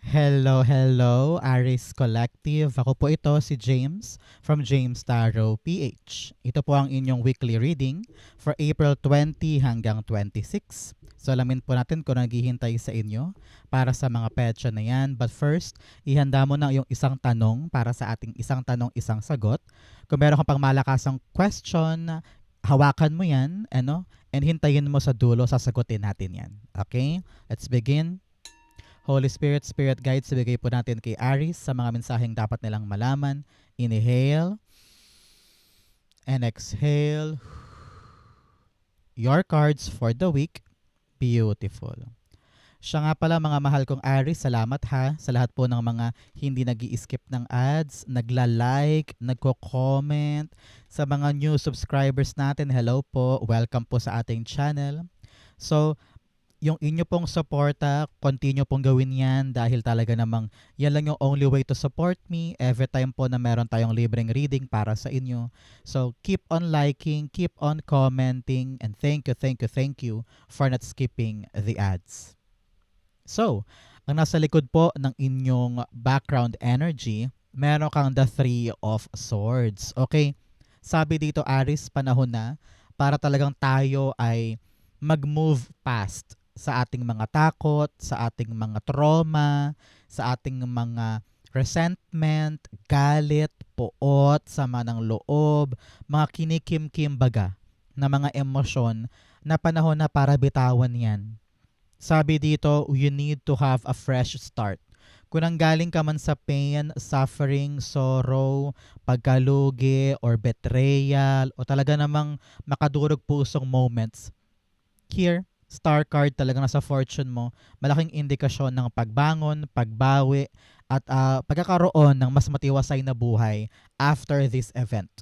Hello, hello, Aris Collective. Ako po ito, si James from James Tarot PH. Ito po ang inyong weekly reading for April 20 hanggang 26. So alamin po natin kung naghihintay sa inyo para sa mga petsa na yan. But first, ihanda mo na yung isang tanong para sa ating isang tanong, isang sagot. Kung meron kang pang malakasang question, hawakan mo yan, and hintayin mo sa dulo, sasagutin natin yan. Okay? Let's begin. Holy Spirit, Spirit Guides, ibigay po natin kay Aries sa mga mensaheng dapat nilang malaman. Inhale and exhale. Your cards for the week. Beautiful. Siya nga pala mga mahal kong Aries, salamat ha sa lahat po ng mga hindi nag-i-skip ng ads, nagla-like, nagko-comment, sa mga new subscribers natin, hello po, welcome po sa ating channel. So, yung inyo pong suporta, continue pong gawin yan dahil talaga namang yan lang yung only way to support me every time po na meron tayong libreng reading para sa inyo. So keep on liking, keep on commenting, and thank you for not skipping the ads. So, ang nasa likod po ng inyong background energy, meron kang the Three of Swords. Okay? Sabi dito, Aris, panahon na para talagang tayo ay mag-move past sa ating mga takot, sa ating mga trauma, sa ating mga resentment, galit, puot, sama ng loob, mga kinikim-kim baga na mga emosyon na panahon na para bitawan yan. Sabi dito, you need to have a fresh start. Kung nanggaling ka man sa pain, suffering, sorrow, pagkalugi, or betrayal, o talaga namang makadurog pusong moments, here, star card talaga nasa fortune mo, malaking indikasyon ng pagbangon, pagbawi, at pagkakaroon ng mas matiwasay na buhay after this event.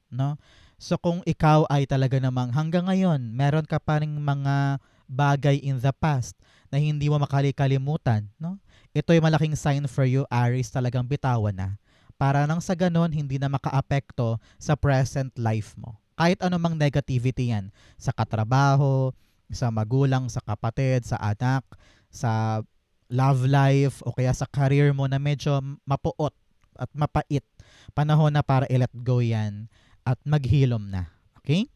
No? So kung ikaw ay talaga namang hanggang ngayon, meron ka pa ring mga bagay in the past na hindi mo makalikalimutan, no? Ito ay malaking sign for you, Aries, talagang bitawan na. Para nang sa ganon, hindi na makaapekto sa present life mo. Kahit anumang negativity yan, sa katrabaho, sa magulang, sa kapatid, sa anak, sa love life, o kaya sa career mo na medyo mapuot at mapait. Panahon na para i-let go yan at maghilom na. Okay?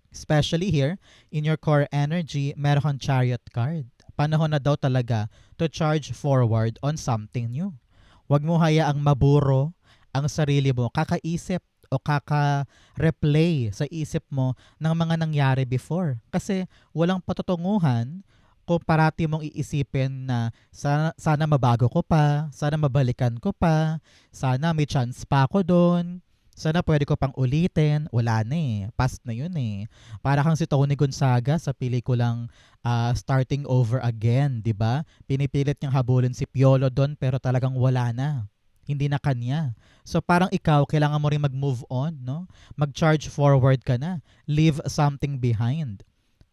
Especially here, in your core energy, meron kang Chariot card. Panahon na daw talaga to charge forward on something new. Huwag mo hayaang maburo ang sarili mo, kakaisip o kaka-replay sa isip mo ng mga nangyari before. Kasi walang patutunguhan kung parati mong iisipin na sana mabago ko pa, sana mabalikan ko pa, sana may chance pa ako doon, sana pwede ko pang ulitin. Wala na eh. Past na yun eh. Para kang si Tony Gonzaga sa pelikulang Starting Over Again, di ba? Pinipilit niyang habulin si Piolo doon pero talagang wala na. Hindi na kanya. So parang ikaw, kailangan mo rin mag-move on, no? Mag-charge forward ka na. Leave something behind.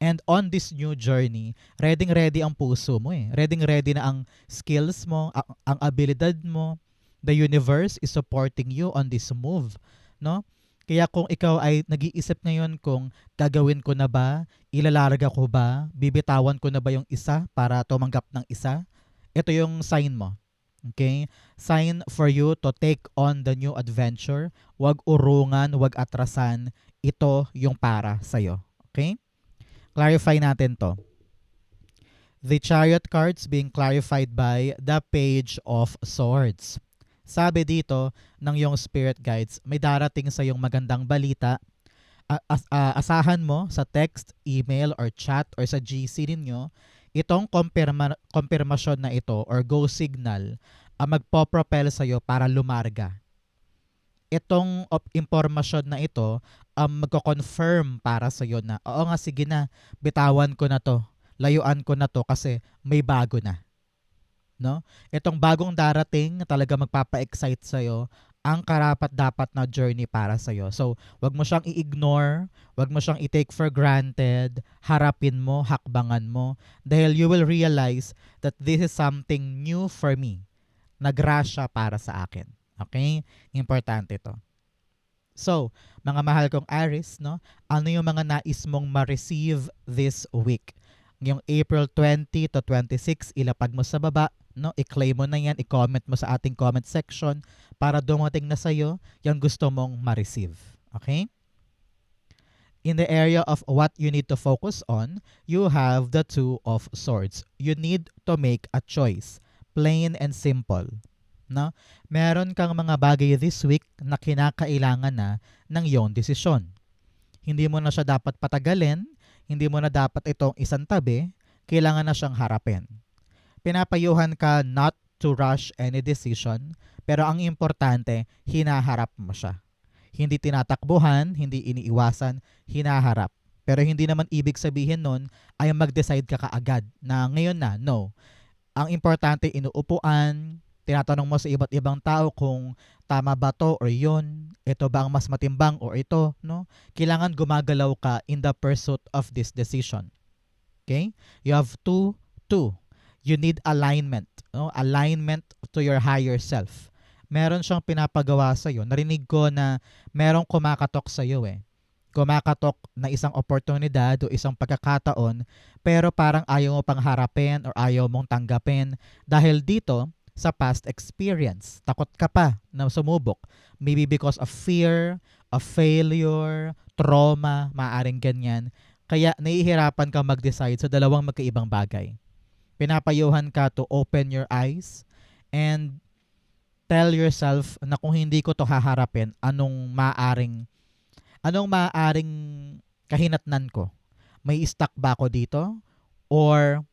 And on this new journey, ready ang puso mo eh. Ready na ang skills mo, ang abilidad mo. The universe is supporting you on this move, no? Kaya kung ikaw ay nag-iisip ngayon kung gagawin ko na ba, ilalarga ko ba, bibitawan ko na ba yung isa para tumanggap ng isa, ito yung sign mo. Okay? Sign for you to take on the new adventure. Huwag urungan, huwag atrasan. Ito yung para sa'yo. Okay? Clarify natin to. The Chariot cards being clarified by the Page of Swords. Sabi dito ng iyong spirit guides, may darating sa iyong magandang balita. Asahan mo sa text, email, or chat, or sa GC ninyo, itong konfirmasyon na ito or go signal ang magpo-propel sa iyo para lumarga. Itong impormasyon na ito magko-confirm para sa iyo na, oo nga, sige na, bitawan ko na to, layuan ko na to kasi may bago na. No? Itong bagong darating na talaga magpapa-excite sa iyo ang karapat-dapat na journey para sa iyo. So, wag mo siyang i-ignore, wag mo siyang i-take for granted, harapin mo, hakbangan mo, dahil you will realize that this is something new for me. Nagrasya para sa akin. Okay? Importante ito. So, mga mahal kong Aries, no? Ano yung mga nais mong ma-receive this week? Ngayong April 20 to 26, ilapag mo sa baba, no? I-claim mo na yan, i-comment mo sa ating comment section para dumating na sa'yo yung gusto mong ma-receive. Okay? In the area of what you need to focus on, you have the Two of Swords. You need to make a choice. Plain and simple. No? Meron kang mga bagay this week na kinakailangan na ng iyong desisyon. Hindi mo na siya dapat patagalin, hindi mo na dapat itong isang tabi, kailangan na siyang harapin. Pinapayuhan ka not to rush any decision, pero ang importante, hinaharap mo siya. Hindi tinatakbuhan, hindi iniiwasan, hinaharap. Pero hindi naman ibig sabihin nun ay mag-decide ka kaagad na ngayon na, no. Ang importante, inuupuan, tinatanong mo sa iba't ibang tao kung tama ba to or yun, ito ba ang mas matimbang or ito, no? Kailangan gumagalaw ka in the pursuit of this decision. Okay? You have two. You need alignment, no? Alignment to your higher self. Meron siyang pinapagawa sa iyo. Narinig ko na merong kumakatok sa iyo eh. Kumakatok na isang oportunidad o isang pagkakataon, pero parang ayaw mo pang harapin or ayaw mong tanggapin dahil dito sa past experience. Takot ka pa na sumubok. Maybe because of fear, of failure, trauma, maaaring ganyan. Kaya nahihirapan ka mag-decide sa dalawang magkaibang bagay. Pinapayuhan ka to open your eyes and tell yourself na kung hindi ko to haharapin, anong maaring kahinatnan ko? May stuck ba ako dito? Or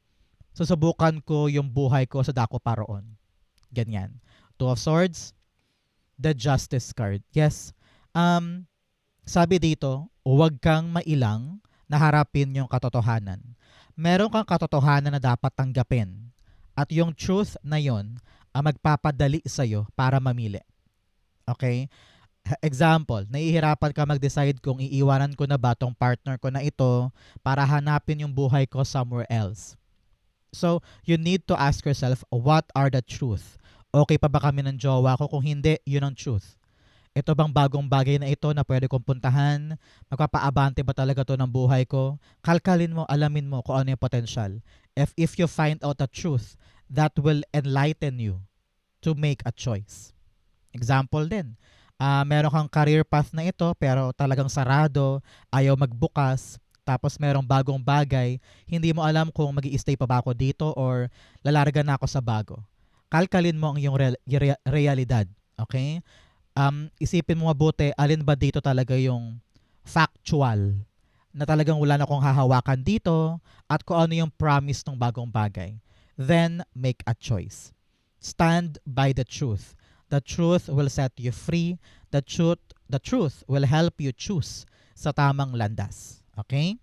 susubukan ko yung buhay ko sa dako paroon? Ganyan. Two of Swords, the Justice card. Yes. Sabi dito, huwag kang mailang na harapin yung katotohanan. Meron kang katotohanan na dapat tanggapin. At yung truth na yon ang magpapadali sa'yo para mamili. Okay? Example, nahihirapan ka mag-decide kung iiwanan ko na ba tong partner ko na ito para hanapin yung buhay ko somewhere else. So, you need to ask yourself, what are the truth? Okay pa ba kami ng jowa ko? Kung hindi, yun ang truth. Ito bang bagong bagay na ito na pwede kong puntahan? Magpapaabante ba talaga to ng buhay ko? Kalkalin mo, alamin mo kung ano yung potential. If you find out the truth, that will enlighten you to make a choice. Example din, meron kang career path na ito pero talagang sarado, ayaw magbukas, tapos merong bagong bagay, hindi mo alam kung mag-i-stay pa ba ako dito or lalarga na ako sa bago. Kalkalin mo ang iyong realidad. Okay? Isipin mo mabuti, alin ba dito talaga yung factual na talagang wala na akong hahawakan dito at kung ano yung promise ng bagong bagay. Then, make a choice. Stand by the truth. The truth will set you free. The truth will help you choose sa tamang landas. Okay?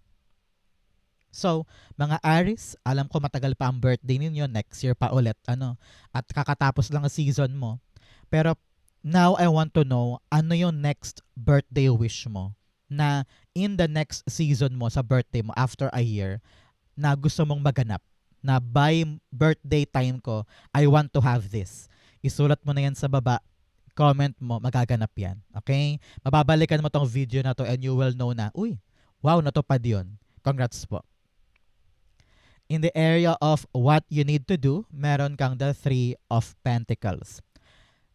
So, mga Aries, alam ko matagal pa ang birthday ninyo, next year pa ulit, at kakatapos lang ang season mo. Pero, now I want to know, ano yung next birthday wish mo? Na in the next season mo, sa birthday mo, after a year, na gusto mong maganap? Na by birthday time ko, I want to have this. Isulat mo na yan sa baba, comment mo, magaganap yan. Okay? Mababalikan mo tong video na to and you will know na, uy, wow, natupad yun. Congrats po. In the area of what you need to do, meron kang the Three of Pentacles.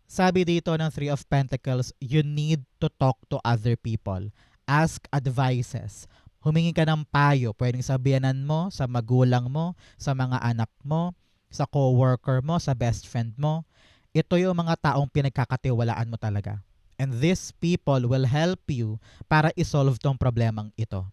Sabi dito ng Three of Pentacles, you need to talk to other people. Ask advices. Humingi ka ng payo. Pwedeng sabihanan mo sa magulang mo, sa mga anak mo, sa co-worker mo, sa best friend mo. Ito yung mga taong pinagkakatiwalaan mo talaga. And these people will help you para isolve tong problemang ito.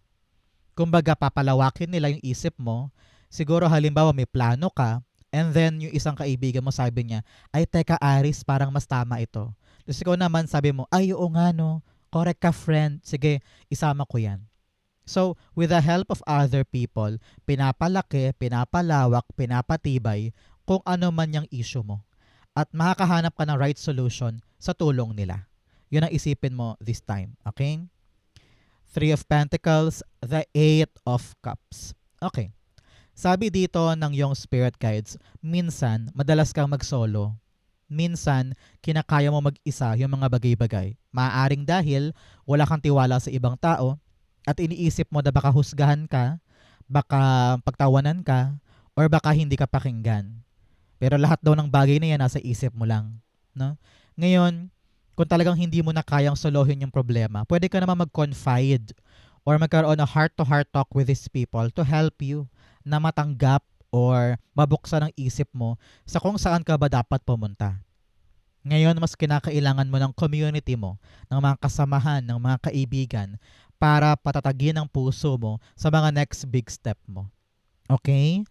Kumbaga, papalawakin nila yung isip mo. Siguro halimbawa may plano ka, and then yung isang kaibigan mo sabi niya, ay teka Aris, parang mas tama ito. Tapos ikaw naman sabi mo, ay oo nga no, correct ka friend, sige, isama ko yan. So, with the help of other people, pinapalaki, pinapalawak, pinapatibay kung ano man yung issue mo. At makakahanap ka ng right solution sa tulong nila. Yun ang isipin mo this time. Okay? Three of Pentacles, the Eight of Cups. Okay. Sabi dito ng yung spirit guides, minsan, madalas kang mag-solo. Minsan, kinakaya mo mag-isa yung mga bagay-bagay. Maaaring dahil wala kang tiwala sa ibang tao at iniisip mo na baka husgahan ka, baka pagtawanan ka, or baka hindi ka pakinggan. Pero lahat daw ng bagay na yan nasa isip mo lang, no? Ngayon, kung talagang hindi mo na kayang solohin yung problema, pwede ka naman mag-confide or magkaroon ng heart-to-heart talk with these people to help you na matanggap or mabuksan ang isip mo sa kung saan ka ba dapat pumunta. Ngayon, mas kinakailangan mo ng community mo, ng mga kasamahan, ng mga kaibigan para patatagin ang puso mo sa mga next big step mo. Okay?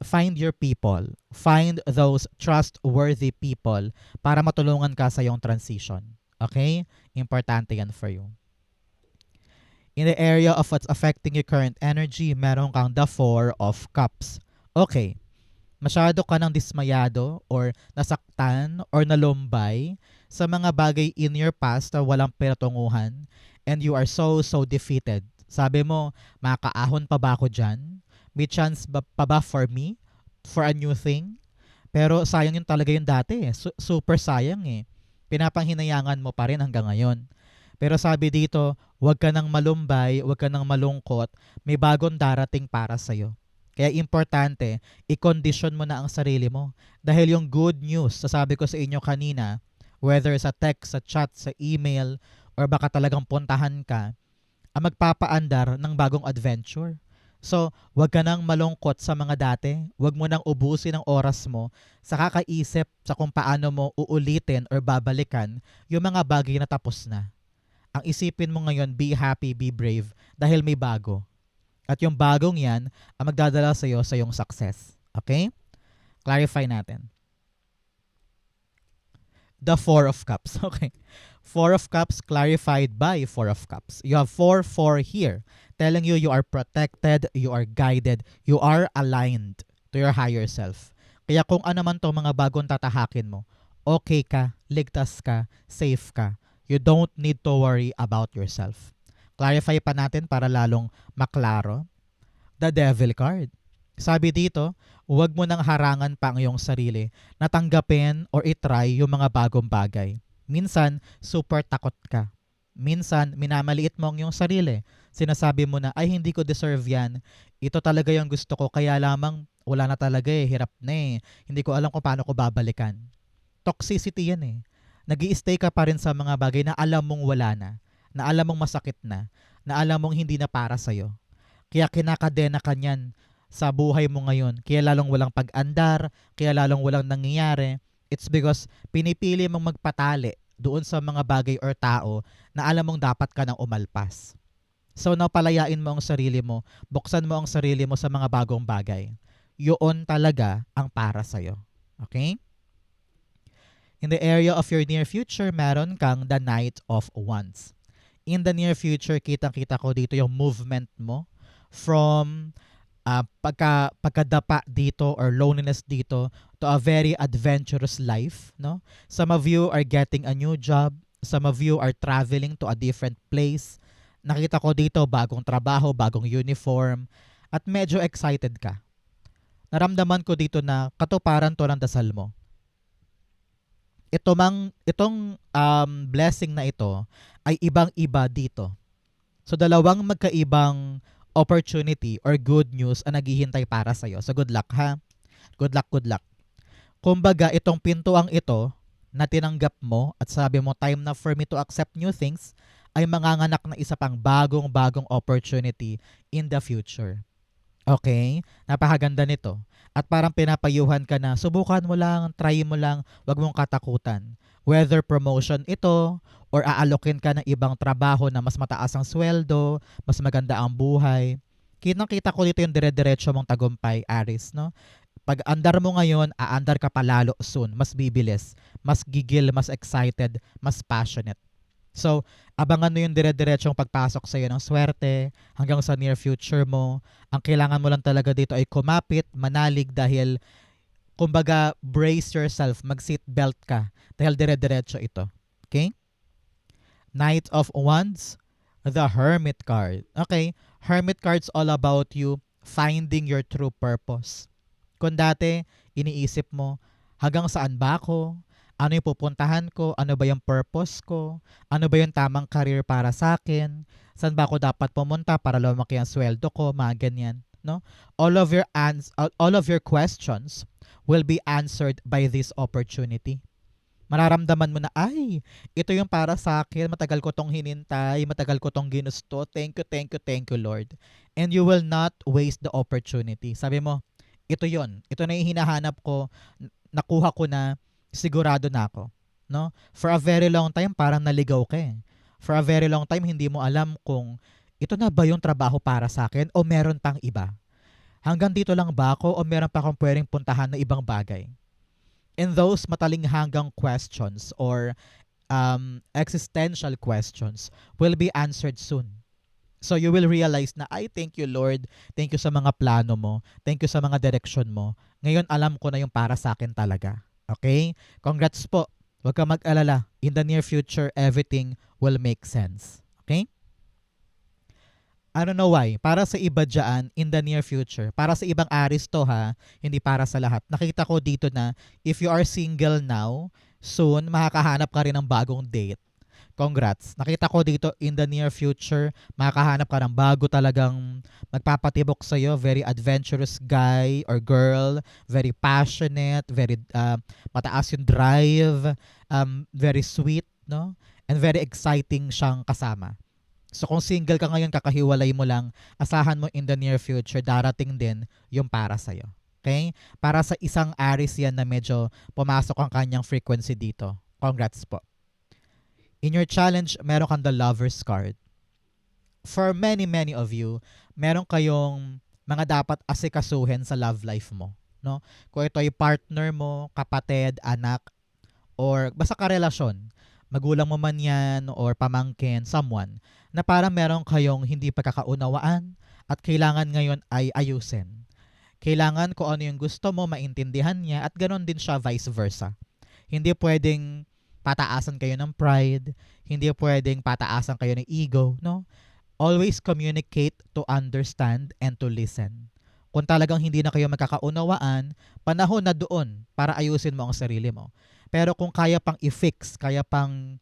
Find your people. Find those trustworthy people para matulungan ka sa iyong transition. Okay? Importante yan for you. In the area of what's affecting your current energy, meron kang the Four of Cups. Okay. Masyado ka nang dismayado or nasaktan or nalumbay sa mga bagay in your past na walang pinatunguhan and you are so defeated. Sabi mo, makaahon pa ba ako dyan? May chance pa ba for me? For a new thing? Pero sayang yun talaga yung dati eh. Super sayang eh. Pinapanghinayangan mo pa rin hanggang ngayon. Pero sabi dito, huwag ka nang malumbay, huwag ka nang malungkot, may bagong darating para sa'yo. Kaya importante, i-condition mo na ang sarili mo. Dahil yung good news, sasabi ko sa inyo kanina, whether sa text, sa chat, sa email, or baka talagang puntahan ka, ang magpapaandar ng bagong adventure. So, wag ka nang malungkot sa mga dati. Wag mo nang ubusin ang oras mo sa kakaisip sa kung paano mo uulitin or babalikan yung mga bagay na tapos na. Ang isipin mo ngayon, be happy, be brave, dahil may bago. At yung bagong yan ang magdadala sa iyong success. Okay? Clarify natin. The Four of Cups. Okay. Four of Cups clarified by Four of Cups. You have 4 here telling you you are protected, you are guided, you are aligned to your higher self. Kaya kung ano man itong mga bagong tatahakin mo, okay ka, ligtas ka, safe ka. You don't need to worry about yourself. Clarify pa natin para lalong maklaro. The Devil card. Sabi dito, huwag mo nang harangan pa ang iyong sarili na tanggapin or itry yung mga bagong bagay. Minsan, super takot ka. Minsan, minamaliit mo ang iyong sarili. Sinasabi mo na, ay hindi ko deserve yan. Ito talaga yung gusto ko, kaya lamang wala na talaga eh, hirap na eh. Hindi ko alam kung paano ko babalikan. Toxicity yan eh. Nag-i-stay ka pa rin sa mga bagay na alam mong wala na alam mong masakit na alam mong hindi na para sa'yo. Kaya kinakadena ka niyan sa buhay mo ngayon. Kaya lalong walang pag-andar, kaya lalong walang nangyayari. It's because pinipili mong magpatali doon sa mga bagay or tao na alam mong dapat ka nang umalpas. So napalayain mo ang sarili mo, buksan mo ang sarili mo sa mga bagong bagay. Yun talaga ang para sa'yo. Okay? In the area of your near future, meron kang the Knight of Wands. In the near future, kitang-kita ko dito yung movement mo from pagkadapa dito or loneliness dito to a very adventurous life, no? Some of you are getting a new job, some of you are traveling to a different place. Nakita ko dito bagong trabaho, bagong uniform, at medyo excited ka. Naramdaman ko dito na katuparan to ng dasal mo. Itong blessing na ito ay ibang-iba dito. So dalawang magkaibang opportunity or good news ang naghihintay para sa'yo. So good luck ha. Good luck, good luck. Kumbaga itong pintuang ito na tinanggap mo at sabi mo time na for me to accept new things ay manganganak na isa pang bagong opportunity in the future. Okay? Napakaganda nito. At parang pinapayuhan ka na, subukan mo lang, try mo lang, wag mong katakutan. Whether promotion ito, or aalokin ka ng ibang trabaho na mas mataas ang sweldo, mas maganda ang buhay. Kitang-kita ko dito yung dire-diretso mong tagumpay, Aries, no? Pag andar mo ngayon, aandar ka pa lalo soon. Mas bibilis, mas gigil, mas excited, mas passionate. So, abangan mo yung dire-diretsong pagpasok sa'yo ng swerte hanggang sa near future mo. Ang kailangan mo lang talaga dito ay kumapit, manalig dahil kumbaga brace yourself, mag-seatbelt ka dahil dire-diretso ito. Okay? Knight of Wands, the Hermit card. Okay, Hermit card's all about you finding your true purpose. Kung dati, iniisip mo, hanggang saan ba ako? Ano yung pupuntahan ko? Ano ba yung purpose ko? Ano ba yung tamang career para sa akin? Saan ba ako dapat pumunta para lumaki ang sweldo ko? Mga ganyan, no? All of your questions will be answered by this opportunity. Mararamdaman mo na, ay, ito yung para sa akin, matagal ko tong hinintay, matagal ko tong ginusto, thank you, Lord. And you will not waste the opportunity. Sabi mo, ito na yung hinahanap ko, nakuha ko na, sigurado na ako. No? For a very long time, parang naligaw ka eh. For a very long time, hindi mo alam kung ito na ba yung trabaho para sa akin o meron pang iba. Hanggang dito lang ba ako o meron pa akong pwedeng puntahan na ibang bagay? And those matalinghangang questions or existential questions will be answered soon. So you will realize na, ay, thank you Lord, thank you sa mga plano mo, thank you sa mga direction mo. Ngayon alam ko na yung para sa akin talaga. Okay? Congrats po. Huwag ka mag-alala. In the near future, everything will make sense. Okay? I don't know why. Para sa iba dyan, in the near future, para sa ibang aris to ha, hindi para sa lahat. Nakita ko dito na if you are single now, soon makakahanap ka rin ng bagong date. Congrats. Nakita ko dito in the near future, makakahanap ka ng bago talagang magpapatibok sa'yo. Very adventurous guy or girl. Very passionate. Very mataas yung drive. Very sweet. No? And very exciting siyang kasama. So kung single ka ngayon, kakahiwalay mo lang, asahan mo in the near future, darating din yung para sa'yo. Okay? Para sa isang Aries yan na medyo pumasok ang kanyang frequency dito. Congrats po. In your challenge, meron kang the Lover's card. For many of you, meron kayong mga dapat asikasuhin sa love life mo. No? Kung ito ay partner mo, kapatid, anak, or basta karelasyon, magulang mo man yan or pamangkin, someone, na parang meron kayong hindi pagkakaunawaan at kailangan ngayon ay ayusin. Kailangan kung ano yung gusto mo, maintindihan niya at ganon din siya vice versa. Hindi pwedeng pataasan kayo ng pride, hindi pwedeng pataasan kayo ng ego, no? Always communicate to understand and to listen. Kung talagang hindi na kayo magkakaunawaan, panahon na doon para ayusin mo ang sarili mo. Pero kung kaya pang i-fix, kaya pang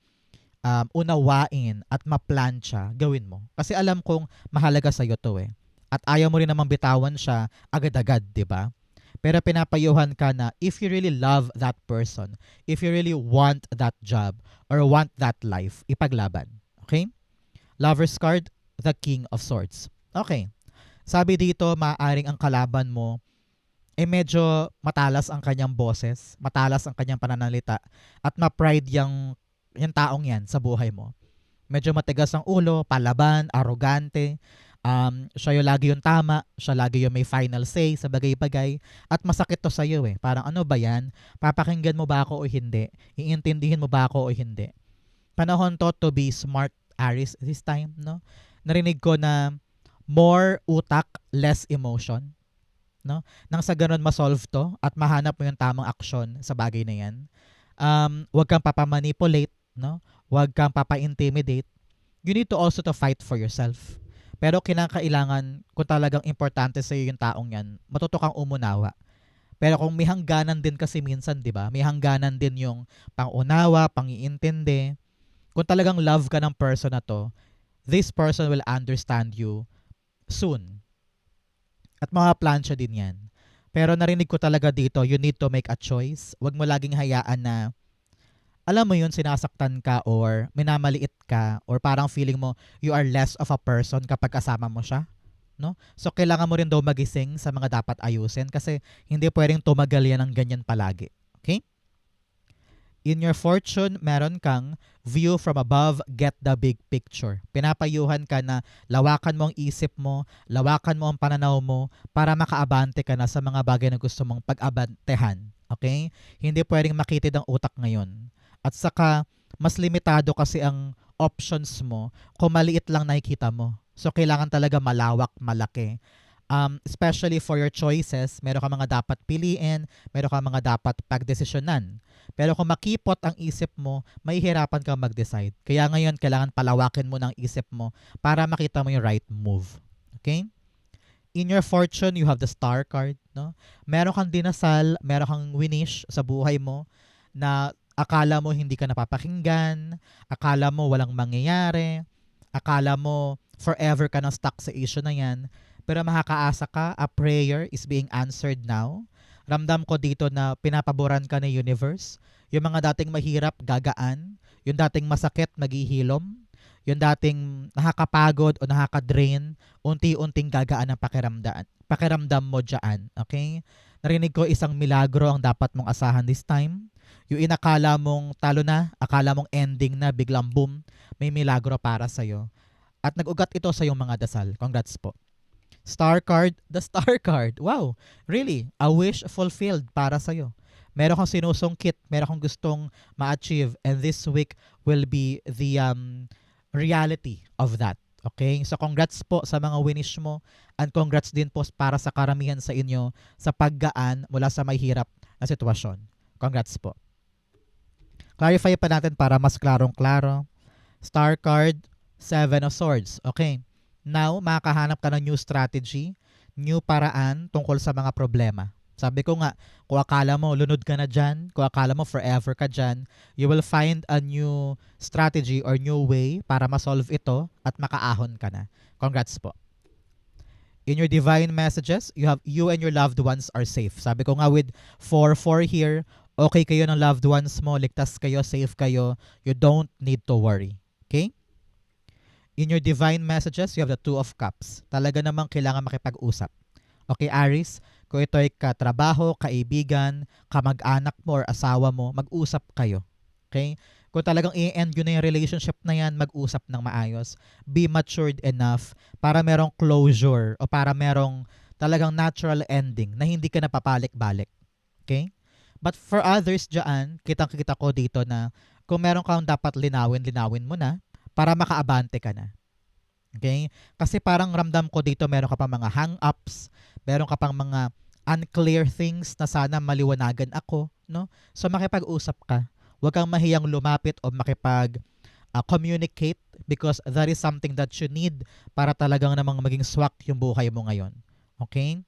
unawain at maplansya, gawin mo. Kasi alam kong mahalaga sa'yo to eh. At ayaw mo rin namang bitawan siya agad-agad, di ba? Pero pinapayuhan ka na if you really love that person, if you really want that job or want that life, ipaglaban. Okay? Lover's card, the King of Swords. Okay. Sabi dito, maaaring ang kalaban mo medyo matalas ang kanyang boses, matalas ang kanyang pananalita, at ma-pride yung taong yan sa buhay mo. Medyo matigas ang ulo, palaban, arrogante, siya yung lagi yung tama, siya lagi yung may final say sa bagay-bagay, at masakit to sa'yo eh. Parang ano ba yan? Papakinggan mo ba ako o hindi? Iintindihin mo ba ako o hindi? Panahon to be smart Aries this time, no? Narinig ko na more utak, less emotion. No? Nang sa ganun ma-solve to at mahanap mo yung tamang aksyon sa bagay na yan. Huwag kang papamanipulate, no? Huwag kang papa-intimidate. You need to also to fight for yourself. Pero kinakailangan, kung talagang importante sa iyo yung taong yan, matuto kang umunawa. Pero kung may hangganan din kasi minsan, di ba? May hangganan din yung pangunawa, pangiintindi. Kung talagang love ka ng person na to, this person will understand you soon. At mga plansya din yan. Pero narinig ko talaga dito, you need to make a choice. Huwag mo laging hayaan na, alam mo yun, sinasaktan ka or minamaliit ka or parang feeling mo you are less of a person kapag kasama mo siya. No? So, kailangan mo rin daw magising sa mga dapat ayusin kasi hindi pwedeng tumagal yan ng ganyan palagi. Okay? In your fortune, meron kang view from above, get the big picture. Pinapayuhan ka na lawakan mo ang isip mo, lawakan mo ang pananaw mo para makaabante ka na sa mga bagay na gusto mong pag-abantehan. Okay? Hindi pwedeng makitid ang utak ngayon. At saka, mas limitado kasi ang options mo kung maliit lang nakikita mo. So, kailangan talaga malawak, malaki. Especially for your choices, meron ka mga dapat piliin, meron ka mga dapat pagdesisyonan. Pero kung makipot ang isip mo, mahihirapan kang mag-decide. Kaya ngayon, kailangan palawakin mo ng isip mo para makita mo yung right move. Okay? In your fortune, you have the star card. No? Meron kang dinasal, meron kang winish sa buhay mo na akala mo hindi ka napapakinggan, akala mo walang mangyayari, akala mo forever ka na stuck sa issue na yan. Pero makakaasa ka, a prayer is being answered now. Ramdam ko dito na pinapaboran ka ni universe. Yung mga dating mahirap, gagaan. Yung dating masakit, naghihilom. Yung dating nakakapagod o nakaka-drain, unti-unting gagaan ang pakiramdam mo dyan. Okay? Narinig ko isang milagro ang dapat mong asahan this time. Yung inakala mong talo na, akala mong ending na, biglang boom, may milagro para sa'yo. At nag-ugat ito sa iyong mga dasal. Congrats po. Star card, the star card. Wow, really, a wish fulfilled para sa'yo. Meron kang sinusungkit, meron kang gustong ma-achieve, and this week will be the reality of that. Okay? So congrats po sa mga winish mo, and congrats din po para sa karamihan sa inyo sa paggaan mula sa may hirap na sitwasyon. Congrats po. Clarify pa natin para mas klarong-klaro. Star card, Seven of Swords. Okay. Now, makakahanap ka ng new strategy, new paraan tungkol sa mga problema. Sabi ko nga, kung akala mo lunod ka na dyan, kung akala mo forever ka dyan, you will find a new strategy or new way para ma-solve ito at makaahon ka na. Congrats po. In your divine messages, you and your loved ones are safe. Sabi ko nga with 4-4 here, okay kayo ng loved ones mo, ligtas kayo, safe kayo, you don't need to worry. Okay? In your divine messages, you have the Two of Cups. Talaga namang kailangan makipag-usap. Okay, Aries? Kung ito ay katrabaho, kaibigan, kamag-anak mo or asawa mo, mag-usap kayo. Okay? Kung talagang i-end yun na yung relationship na yan, mag-usap ng maayos. Be matured enough para merong closure o para merong talagang natural ending na hindi ka napapalik-balik. Okay? But for others dyan, kitang-kita ko dito na kung meron kang dapat linawin mo na para makaabante ka na. Okay? Kasi parang ramdam ko dito meron ka pang mga hang-ups, meron ka pang mga unclear things na sana maliwanagan ako, no? So makipag-usap ka. Huwag kang mahiyang lumapit o makipag-communicate because that is something that you need para talagang namang maging swak yung buhay mo ngayon. Okay?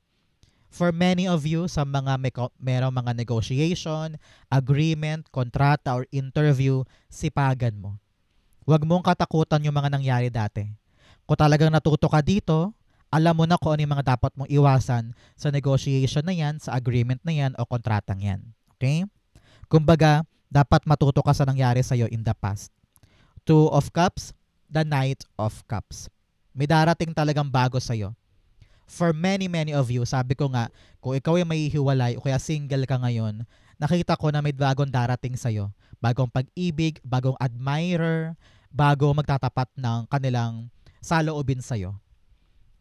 For many of you, sa mga merong mga negotiation, agreement, kontrata, or interview, sipagan mo. Huwag mong katakutan yung mga nangyari dati. Kung talagang natuto ka dito, alam mo na kung ano yung mga dapat mong iwasan sa negotiation na yan, sa agreement na yan, o kontratang yan. Okay? Kumbaga, dapat matuto ka sa nangyari sa'yo in the past. Two of Cups, the Knight of Cups. May darating talagang bago sa'yo. For many of you, sabi ko nga, kung ikaw ay mahihiwalay o kaya single ka ngayon, nakita ko na may bagong darating sa'yo. Bagong pag-ibig, bagong admirer, bago magtatapat ng kanilang saloobin sa'yo.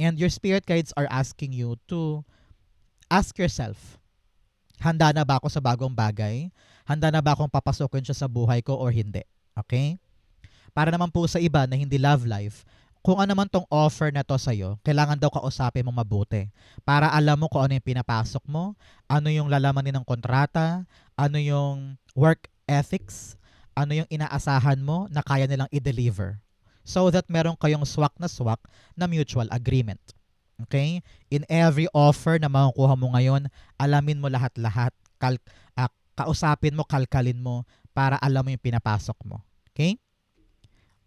And your spirit guides are asking you to ask yourself, handa na ba ako sa bagong bagay? Handa na ba akong papasukin siya sa buhay ko or hindi? Okay? Para naman po sa iba na hindi love life, kung ano man tong offer na to sa'yo, kailangan daw kausapin mo mabuti. Para alam mo kung ano yung pinapasok mo, ano yung lalamanin ng kontrata, ano yung work ethics, ano yung inaasahan mo na kaya nilang i-deliver. So that meron kayong swak na mutual agreement. Okay? In every offer na makukuha mo ngayon, alamin mo lahat-lahat, kausapin mo, kalkalin mo, para alam mo yung pinapasok mo. Okay?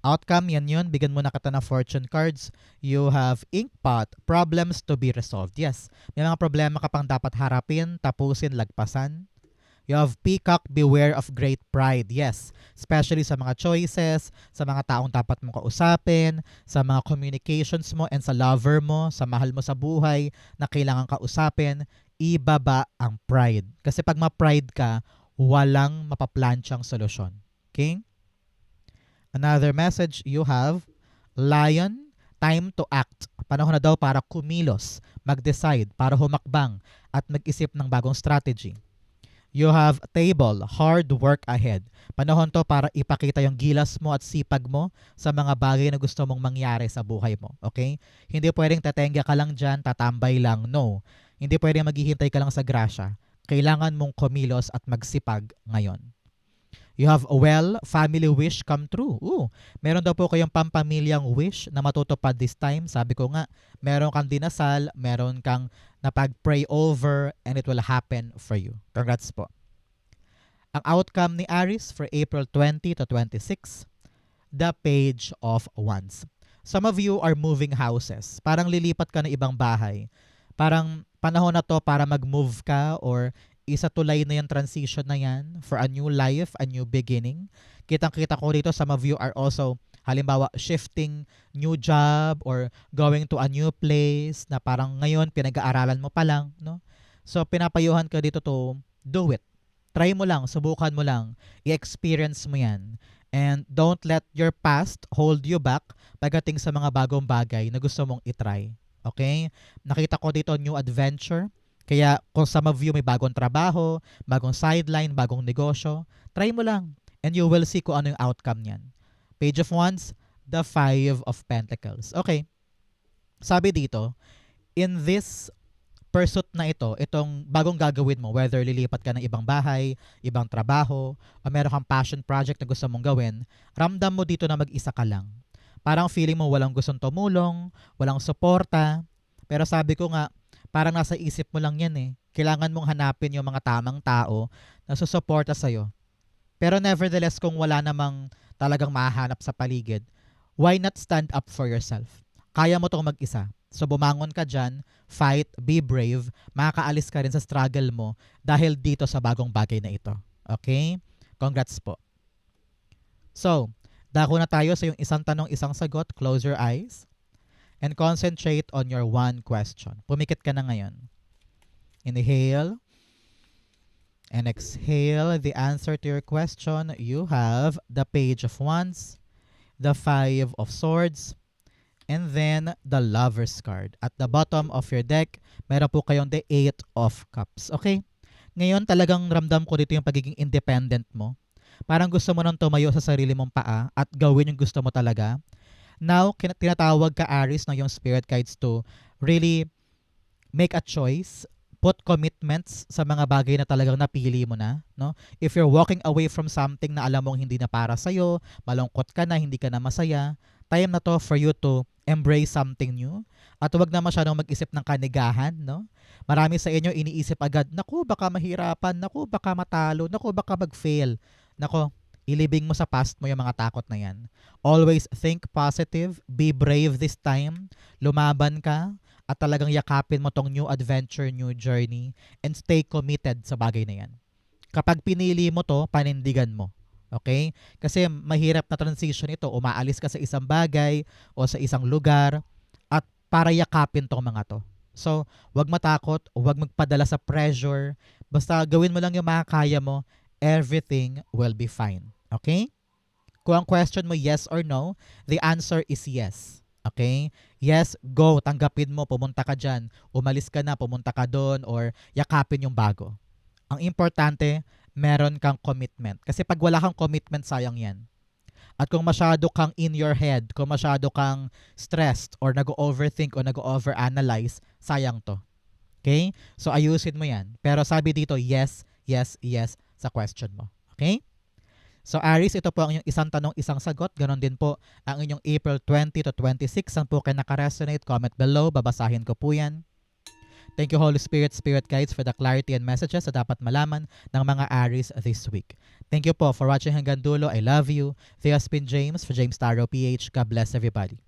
Outcome, yan yun. Bigyan mo na kita ng fortune cards. You have Inkpot, problems to be resolved. Yes, may mga problema ka pang dapat harapin, tapusin, lagpasan. You have Peacock, beware of great pride. Yes, especially sa mga choices, sa mga taong dapat mong kausapin, sa mga communications mo and sa lover mo, sa mahal mo sa buhay na kailangan kausapin, ibaba ang pride. Kasi pag ma-pride ka, walang mapaplansyang solusyon. Okay? Another message you have, Lion, time to act. Panahon na daw para kumilos, mag-decide, para humakbang at mag-isip ng bagong strategy. You have Table, hard work ahead. Panahon to para ipakita yung gilas mo at sipag mo sa mga bagay na gusto mong mangyari sa buhay mo. Okay? Hindi pwedeng tatengga ka lang dyan, tatambay lang. No. Hindi pwedeng maghihintay ka lang sa grasya. Kailangan mong kumilos at magsipag ngayon. You have family wish come true. Meron daw po kayong pampamilyang wish na matutupad this time. Sabi ko nga, meron kang dinasal, meron kang napag-pray over, and it will happen for you. Congrats po. Ang outcome ni Aries for April 20 to 26, the Page of Wands. Some of you are moving houses. Parang lilipat ka ng ibang bahay. Parang panahon na to para mag-move ka or isa tulay na yung transition na yan for a new life, a new beginning. Kitang-kita ko dito some of you are also halimbawa shifting new job or going to a new place na parang ngayon pinag-aaralan mo pa lang, no? So pinapayuhan ka dito to do it. Try mo lang, subukan mo lang, i-experience mo yan. And don't let your past hold you back pagdating sa mga bagong bagay na gusto mong itry. Okay? Nakita ko dito new adventure. Kaya kung some of you may bagong trabaho, bagong sideline, bagong negosyo, try mo lang. And you will see kung ano yung outcome niyan. Page of Wands, the Five of Pentacles. Okay. Sabi dito, in this pursuit na ito, itong bagong gagawin mo, whether lilipat ka ng ibang bahay, ibang trabaho, o meron kang passion project na gusto mong gawin, ramdam mo dito na mag-isa ka lang. Parang feeling mo walang gustong tumulong, walang suporta, pero sabi ko nga, parang nasa isip mo lang yan eh. Kailangan mong hanapin yung mga tamang tao na susuporta sa'yo. Pero nevertheless, kung wala namang talagang mahahanap sa paligid, why not stand up for yourself? Kaya mo itong mag-isa. So bumangon ka dyan, fight, be brave, makakaalis ka rin sa struggle mo dahil dito sa bagong bagay na ito. Okay? Congrats po. So, dako na tayo sa yung isang tanong, isang sagot. Close your eyes and concentrate on your one question. Pumikit ka na ngayon. Inhale and exhale the answer to your question. You have the Page of Wands, the Five of Swords, and then the Lover's card. At the bottom of your deck, meron po kayong the Eight of Cups. Okay? Ngayon talagang ramdam ko dito yung pagiging independent mo. Parang gusto mo nang tumayo sa sarili mong paa at gawin yung gusto mo talaga. Now, tinatawag ka Aries ng yung spirit guides to really make a choice, put commitments sa mga bagay na talagang napili mo na, no? If you're walking away from something na alam mong hindi na para sa'yo, malungkot ka na, hindi ka na masaya, time na to for you to embrace something new. At huwag na masyadong mag-isip ng kanigahan, no? Marami sa inyo iniisip agad, naku, baka mahirapan, naku, baka matalo, naku, baka mag-fail. Naku, ilibing mo sa past mo yung mga takot na yan. Always think positive, be brave this time, lumaban ka, at talagang yakapin mo tong new adventure, new journey, and stay committed sa bagay na yan. Kapag pinili mo to, panindigan mo. Okay? Kasi mahirap na transition ito. Umaalis ka sa isang bagay o sa isang lugar at para yakapin tong mga to. So, wag matakot, wag magpadala sa pressure. Basta gawin mo lang yung makakaya mo, everything will be fine. Okay? Kung ang question mo yes or no, the answer is yes. Okay? Yes, go. Tanggapin mo. Pumunta ka dyan. Umalis ka na. Pumunta ka doon or yakapin yung bago. Ang importante, meron kang commitment. Kasi pag wala kang commitment, sayang yan. At kung masyado kang in your head, kung masyado kang stressed or nag-overthink or nag-overanalyze, sayang to. Okay? So ayusin mo yan. Pero sabi dito, yes, yes, yes sa question mo. Okay? So Aries, ito po ang inyong isang tanong, isang sagot. Ganon din po ang inyong April 20 to 26. Saan po kayo nakaresonate? Comment below. Babasahin ko po yan. Thank you Holy Spirit, Spirit Guides for the clarity and messages na dapat malaman ng mga Aries this week. Thank you po for watching hanggang dulo. I love you. This has been James for James Tarot PH. God bless everybody.